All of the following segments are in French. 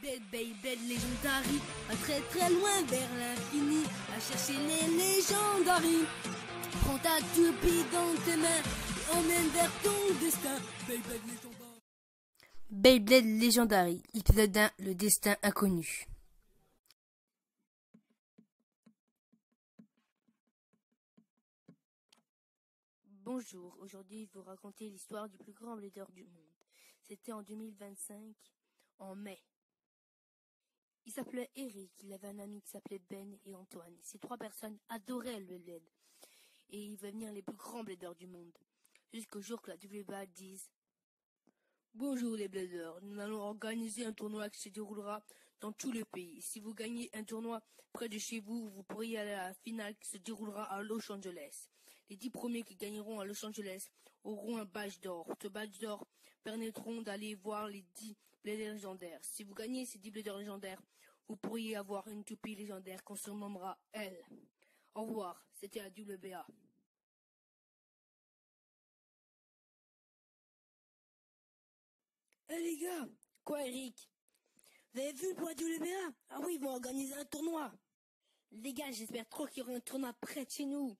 Beyblade Legendary, va très très loin vers l'infini, à chercher les Legendary. Prends ta toupie dans tes mains, et emmène vers ton destin. Beyblade Legendary. Beyblade Legendary, épisode 1, le destin inconnu. Bonjour, aujourd'hui je vais vous raconter l'histoire du plus grand blader du monde. C'était en 2025, en mai. Il s'appelait Eric, il avait un ami qui s'appelait Ben et Antoine. Ces trois personnes adoraient le Beyblade. Et ils veulent venir les plus grands bladers du monde. Jusqu'au jour que la WBA dise « Bonjour les bladers, nous allons organiser un tournoi qui se déroulera dans tout le pays. Si vous gagnez un tournoi près de chez vous, vous pourriez aller à la finale qui se déroulera à Los Angeles. Les 10 premiers qui gagneront à Los Angeles auront un badge d'or. Ce badge d'or permettront d'aller voir les 10 bladers légendaires. Si vous gagnez ces 10 bladers légendaires, vous pourriez avoir une toupie légendaire qu'on surnommera Elle. Au revoir, c'était la WBA. » Eh les gars, quoi Eric? Vous avez vu pour la WBA? Ah oui, ils vont organiser un tournoi. Les gars, j'espère trop qu'il y aura un tournoi près de chez nous.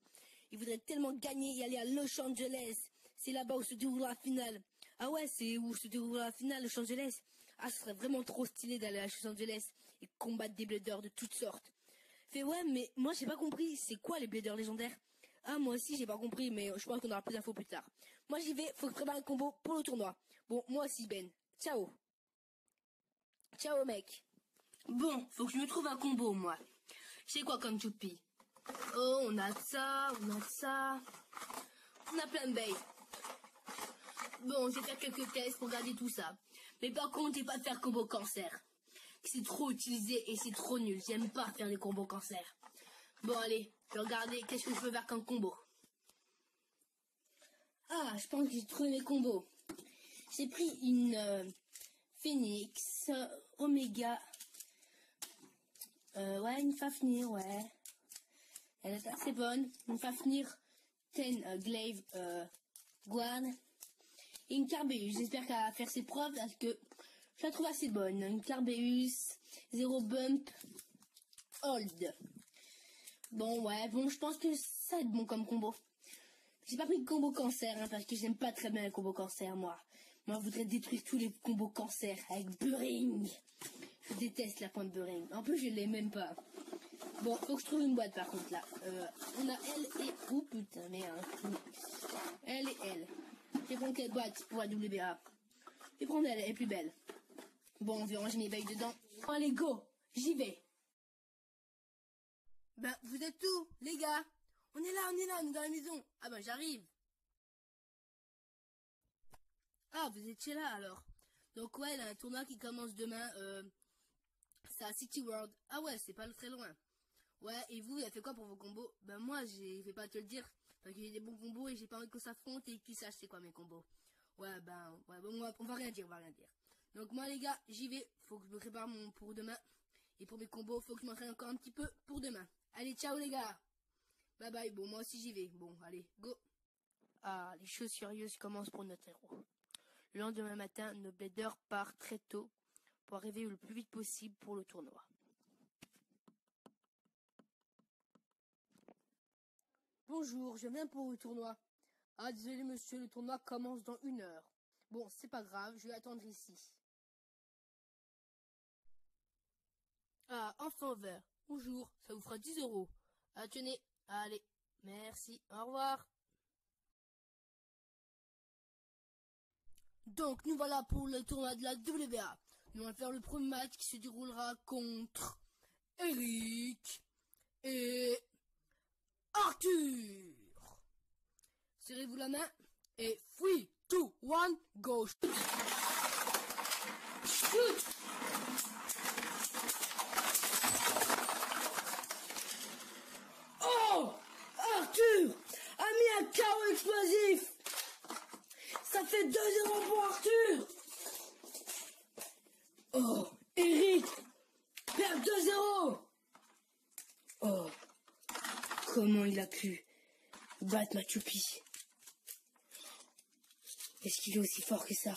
Ils voudraient tellement gagner et aller à Los Angeles. C'est là-bas où se déroulera la finale. Ah ouais, c'est où se déroulera la finale, Los Angeles? Ah, ce serait vraiment trop stylé d'aller à Los Angeles et combattre des bladers de toutes sortes. Fait ouais, mais moi j'ai pas compris, c'est quoi les bladers légendaires? Ah, moi aussi j'ai pas compris, mais je pense qu'on aura plus d'infos plus tard. Moi j'y vais, faut que je prépare un combo pour le tournoi. Bon, moi aussi Ben. Ciao. Ciao mec. Bon, faut que je me trouve un combo moi. C'est quoi comme toupie? Oh, on a ça, on a ça. On a plein de bails. Bon, je vais faire quelques tests pour regarder tout ça. Mais par contre, je vais pas faire combo cancer. C'est trop utilisé et c'est trop nul. J'aime pas faire des combos cancer. Bon, allez, je vais regarder qu'est-ce que je peux faire comme combo. Ah, je pense que j'ai trouvé mes combos. J'ai pris une Phoenix, Omega. Ouais, une Fafnir, ouais. Elle est assez bonne. Une Fafnir 10 Glaive Guard. Et une Carbeus. J'espère qu'elle va faire ses preuves parce que je la trouve assez bonne. Une Carbeus, 0 bump, hold. Bon, ouais, bon, je pense que ça va être bon comme combo. J'ai pas pris de combo cancer, hein, parce que j'aime pas très bien les combos cancer, moi. Moi, je voudrais détruire tous les combos cancer avec Buring. Je déteste la pointe Buring. En plus, je l'ai même pas. Bon, faut que je trouve une boîte par contre là. On a elle et... Oh putain, merde. Elle et elle. Je vais prendre quelle boîte pour la WBA? Je vais prendre elle, elle est plus belle. Bon, on va ranger mes bails dedans. Bon, allez, go. J'y vais. Ben, vous êtes où, les gars? On est là, on est dans la maison. Ah ben, j'arrive. Ah, vous étiez là, alors. Donc, ouais, il y a un tournoi qui commence demain. C'est à City World. Ah ouais, c'est pas très loin. Ouais, et vous avez fait quoi pour vos combos? Ben, moi, je vais pas te le dire. Parce que j'ai des bons combos et j'ai pas envie qu'on s'affronte et qu'ils sachent c'est quoi mes combos. Ouais, ben, ouais, bon, on va rien dire, on va rien dire. Donc, moi, les gars, j'y vais. Faut que je me prépare pour demain. Et pour mes combos, faut que je m'entraîne encore un petit peu pour demain. Allez, ciao les gars. Bye bye. Bon, moi aussi j'y vais. Bon, allez, go. Ah, les choses sérieuses commencent pour notre héros. Le lendemain matin, notre blader part très tôt pour arriver le plus vite possible pour le tournoi. Bonjour, je viens pour le tournoi. Ah, désolé monsieur, le tournoi commence dans 1 heure. Bon, c'est pas grave, je vais attendre ici. Ah, enfin vert. Bonjour, ça vous fera 10 €. Ah, tenez, allez, merci, au revoir. Donc, nous voilà pour le tournoi de la WBA. Nous allons faire le premier match qui se déroulera contre Eric et Arthur. Serrez-vous la main et 3, 2, 1, go. Shoot! Oh! Arthur a mis un KO explosif! Ça fait 2-0 pour Arthur! Oh! Eric perd 2-0! Oh! Comment il a pu battre ma toupie? Est-ce qu'il est aussi fort que ça?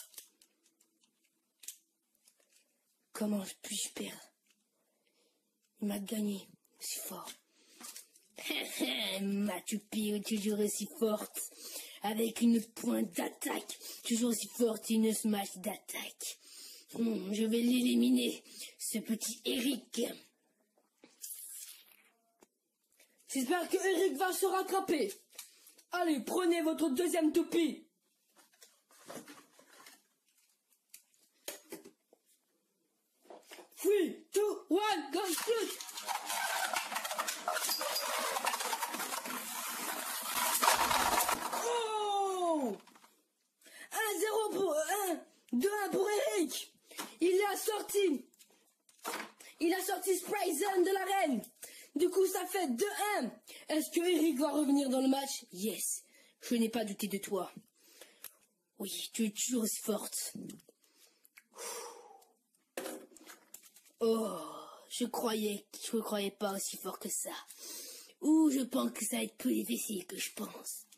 Comment puis-je perdre? Il m'a gagné, si fort. Machupi est toujours aussi forte, avec une pointe d'attaque, toujours aussi forte et une smash d'attaque. Je vais l'éliminer, ce petit Eric. J'espère que Eric va se rattraper. Allez, prenez votre deuxième toupie. Three, two, one, go shoot! Oh! 1-0 pour 2-1 pour Eric. Il a sorti Sprayzone de l'arène. Du coup, ça fait 2-1. Est-ce que Eric va revenir dans le match? Yes. Je n'ai pas douté de toi. Oui, tu es toujours aussi forte. Oh, je croyais pas aussi fort que ça. Ou je pense que ça va être plus difficile que je pense.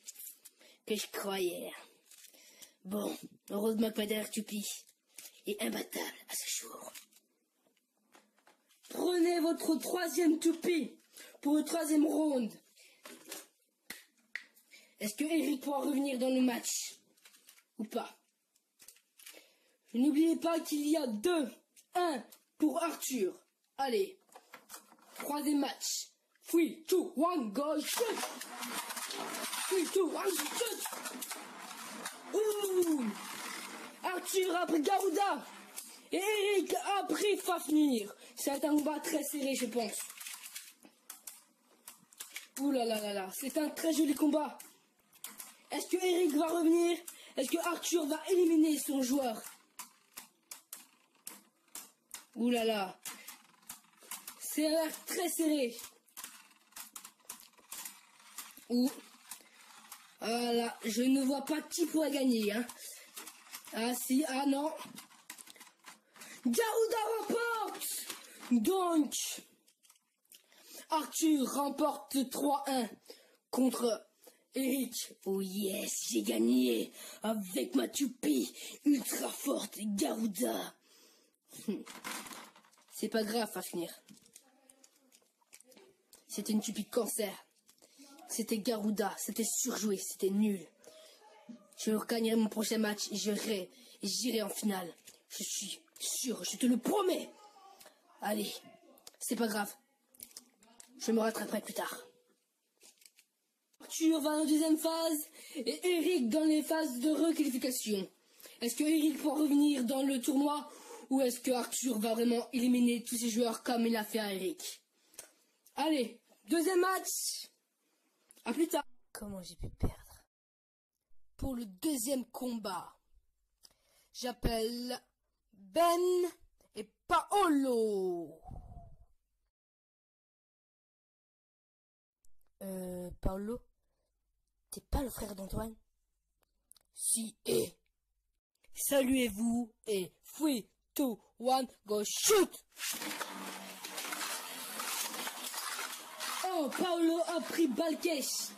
Que je croyais. Bon, heureusement que Padre Tupi est imbattable à ce jour. Prenez votre troisième toupie pour le troisième round. Est-ce que Eric pourra revenir dans le match ou pas? N'oubliez pas qu'il y a 2-1 pour Arthur. Allez, troisième match. 3, 2, 1, go shoot! 3, 2, 1, shoot! Ouh! Arthur a pris Garuda et Eric a pris Fafnir. C'est un combat très serré, je pense. Ouh là là là là, c'est un très joli combat. Est-ce que Eric va revenir? Est-ce que Arthur va éliminer son joueur? Ouh là là, c'est l'air très serré. Ouh. Voilà, je ne vois pas qui pourra gagner, hein. Ah si, ah non. Garuda remporte. Donc, Arthur remporte 3-1 contre Eric. Oh yes, j'ai gagné avec ma toupie ultra forte Garuda. C'est pas grave à finir. C'était une toupie de cancer. C'était Garuda, c'était surjoué, c'était nul. Je gagnerai mon prochain match et j'irai en finale. Je suis sûr, je te le promets. Allez, c'est pas grave. Je me rattraperai plus tard. Arthur va en deuxième phase et Eric dans les phases de requalification. Est-ce que Eric pourra revenir dans le tournoi ou est-ce que Arthur va vraiment éliminer tous ses joueurs comme il a fait à Eric? Allez, deuxième match. À plus tard. Comment j'ai pu perdre? Pour le deuxième combat, j'appelle Ben et Paolo. Paolo, t'es pas le frère d'Antoine? Si, et saluez-vous et 3, 2, 1, go shoot! Oh, Paolo a pris Balkesh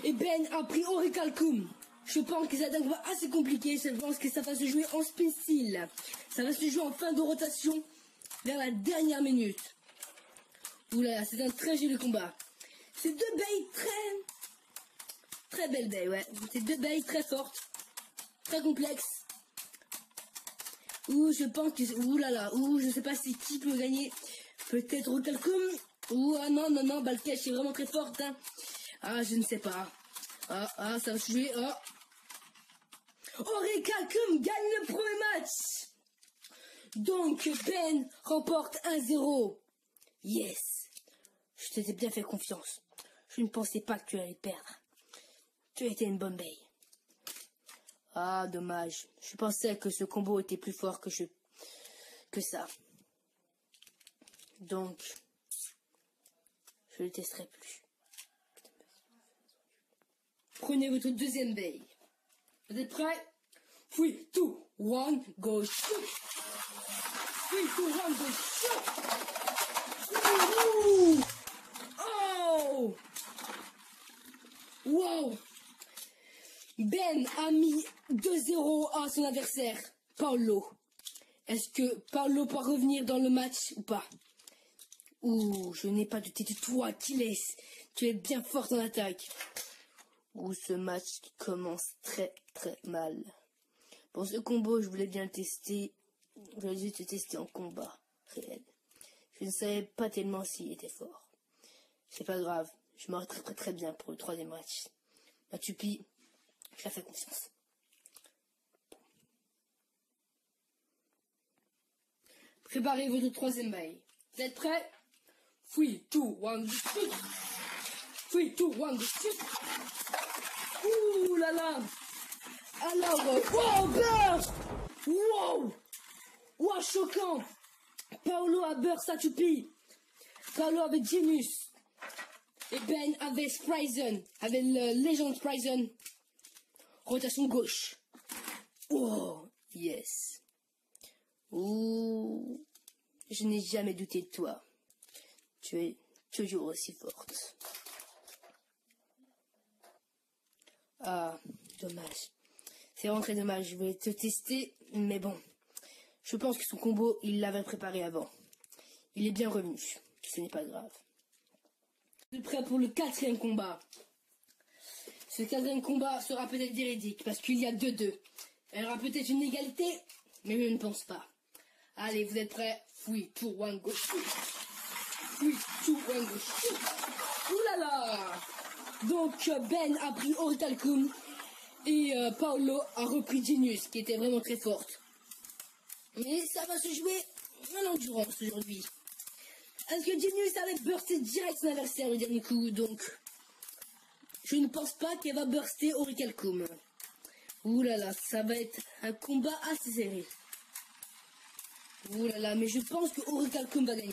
et Ben a pris Orichalcum. Je pense que ça va être assez compliqué. Je pense que ça va se jouer en spécial. Ça va se jouer en fin de rotation vers la dernière minute. Oula, c'est un très joli combat. C'est deux bails très belles bails, ouais. C'est deux bails très fortes, très complexes. Ouh, je pense que, oulala, ouh, je sais pas si qui peut gagner. Peut-être Orichalcum. Ouh, ah non, Balkesh est vraiment très forte, hein. Ah, je ne sais pas. Ah, ça va se jouer, oh. Orichalcum gagne le premier match. Donc, Ben remporte 1-0. Yes. Je t'ai bien fait confiance. Je ne pensais pas que tu allais perdre. Tu étais une bonne baie. Ah, dommage. Je pensais que ce combo était plus fort que ça. Donc, je ne le testerai plus. Prenez votre deuxième baie. Vous êtes prêts? 3, 2, 1, go shoot! 3, 2, 1, go shoot! Ouh! Oh! Wow! Ben a mis 2-0 à son adversaire, Paolo. Est-ce que Paolo peut revenir dans le match ou pas? Ouh, je n'ai pas douté de toi, Achilles. Tu es bien fort en attaque. Ouh, ce match commence très très mal. Pour ce combo, je voulais bien le tester. Je voulais juste le tester en combat réel. Je ne savais pas tellement s'il était fort. C'est pas grave. Je me rattraperai très bien pour le troisième match. Matupi, je la fais confiance. Préparez votre troisième bail. Vous êtes prêts? 3, 2, 1, shoot! 3, 2, 1, shoot! Ouh là là! Alors, wow, burst! Wow! Wow, choquant! Paolo a burst Matupi. Paolo avait Genius. Et Ben avait Spryzen. Avait le Legend Spryzen. Rotation gauche. Oh, yes. Ouh, je n'ai jamais douté de toi. Tu es toujours aussi forte. Ah, dommage. C'est vraiment très dommage. Je voulais te tester, mais bon. Je pense que son combo, il l'avait préparé avant. Il est bien revenu. Ce n'est pas grave. Je suis prêt pour le quatrième combat. Ce quatrième combat sera peut-être véridique, parce qu'il y a 2-2. Il y aura peut-être une égalité, mais je ne pense pas. Allez, vous êtes prêts? 3, 2, 1, go shoot! 3, 2, 1, go shoot! Ouh là là! Donc, Ben a pris Orichalcum et Paolo a repris Genius, qui était vraiment très forte. Mais ça va se jouer à l'endurance aujourd'hui. Est-ce que Genius avait bursté direct son adversaire le dernier coup? Donc, je ne pense pas qu'elle va burster Orichalcum. Ouh là là, ça va être un combat assez serré. Ouh là là, mais je pense que Orichalcum va gagner.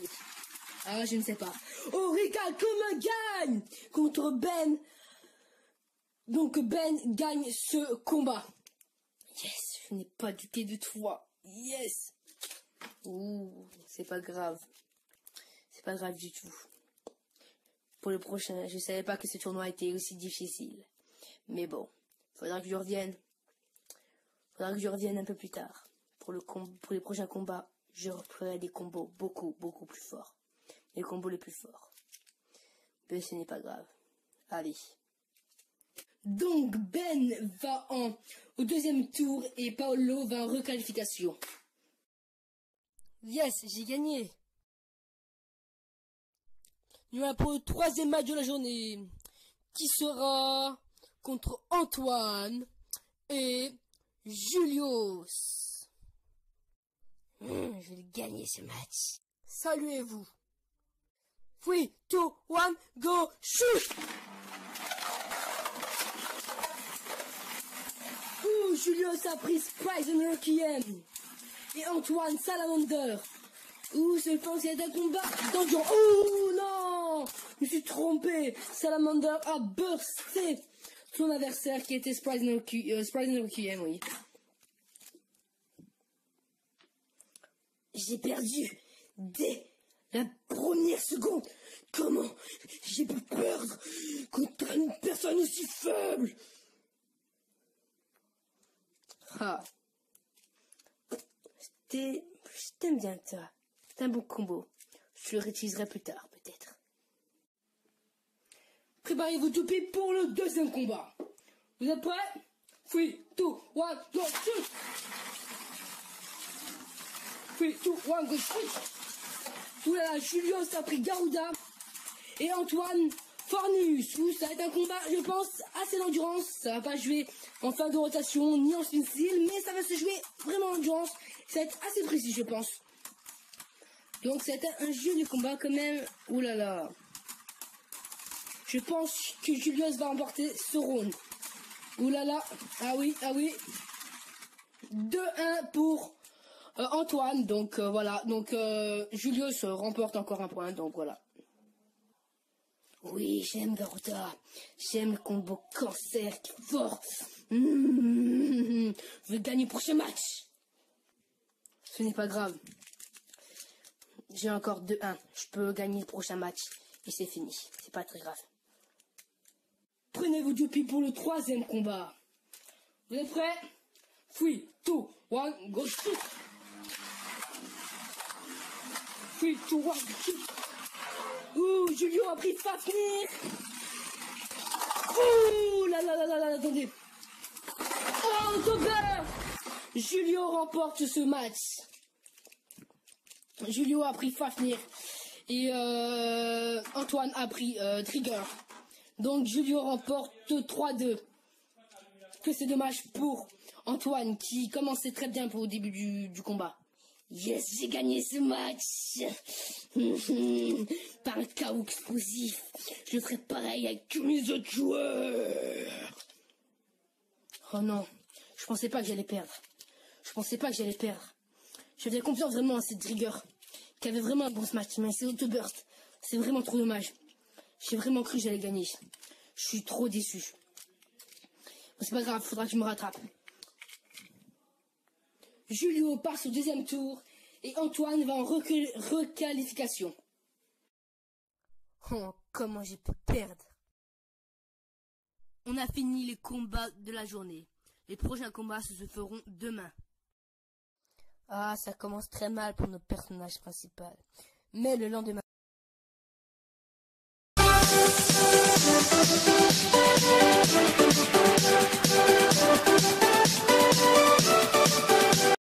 Ah, je ne sais pas. Orichalcum gagne contre Ben. Donc Ben gagne ce combat. Yes, je n'ai pas douté de toi. Yes. Ouh, c'est pas grave. C'est pas grave du tout. Pour le prochain, je savais pas que ce tournoi était aussi difficile. Mais bon, faudra que je revienne. Faudra que je revienne un peu plus tard. Pour les prochains combats, je referai des combos beaucoup plus forts. Les combos les plus forts. Mais ce n'est pas grave. Allez. Donc Ben va au deuxième tour et Paolo va en requalification. Yes, j'ai gagné. Nous voilà pour le troisième match de la journée, qui sera contre Antoine et Julius. Je vais gagner ce match. Saluez-vous. 3, 2, 1, go, shoot! Ouh, Julius a pris Spryzen Requiem. Et Antoine Salamander. Ouh, je pense qu'il y a un combat d'endurance. Oh non! Je me suis trompé. Salamander a bursté son adversaire qui était Spryzen Requiem, oui. J'ai perdu dès la première seconde. Comment j'ai pu perdre contre une personne aussi faible? Ah. Je t'aime bien, toi. C'est un bon combo. Je le réutiliserai plus tard, peut-être. Préparez-vous tout pied pour le deuxième combat. Vous êtes prêts? 3, 2, 1, go, shoot! 3, 2, 1, go, shoot! Oulala, Julius a pris Garuda et Antoine Fornus. Ça va être un combat, je pense, assez d'endurance. Ça va pas jouer en fin de rotation ni en spin style, mais ça va se jouer vraiment en endurance. Ça va être assez précis, je pense. Donc ça va être un jeu de combat quand même. Oulala. Je pense que Julius va emporter ce round. Oulala. Ah oui, ah oui. 2-1 pour Antoine. Donc voilà. Donc Julius remporte encore un point. Donc voilà. Oui, j'aime Garuda. J'aime le combo cancer qui est fort. Je veux gagner le prochain match. Ce n'est pas grave. J'ai encore 2-1. Je peux gagner le prochain match. Et c'est fini. C'est pas très grave. Prenez-vous du pied pour le troisième combat. Vous êtes prêts? 3, 2, 1, go shoot! Victoire. Ouh, Julio a pris Fafnir. Ouh là là là là là, attendez. Oh, Dober. Julio remporte ce match. Julio a pris Fafnir. Et Antoine a pris Trigger. Donc Julio remporte 3-2. Que c'est dommage pour Antoine qui commençait très bien pour au début du combat. Yes, j'ai gagné ce match. Par un chaos explosif. Je ferai pareil avec tous mes autres joueurs. Oh non, je pensais pas que j'allais perdre. J'avais confiance vraiment en cette Trigger, qui avait vraiment un bon match, mais c'est Autoburst. C'est vraiment trop dommage. J'ai vraiment cru que j'allais gagner. Je suis trop déçu. Bon, c'est pas grave, faudra que je me rattrape. Julio passe au deuxième tour et Antoine va en requalification. Oh, comment j'ai pu perdre. On a fini les combats de la journée. Les prochains combats se feront demain. Ah, ça commence très mal pour notre personnage principal. Mais le lendemain...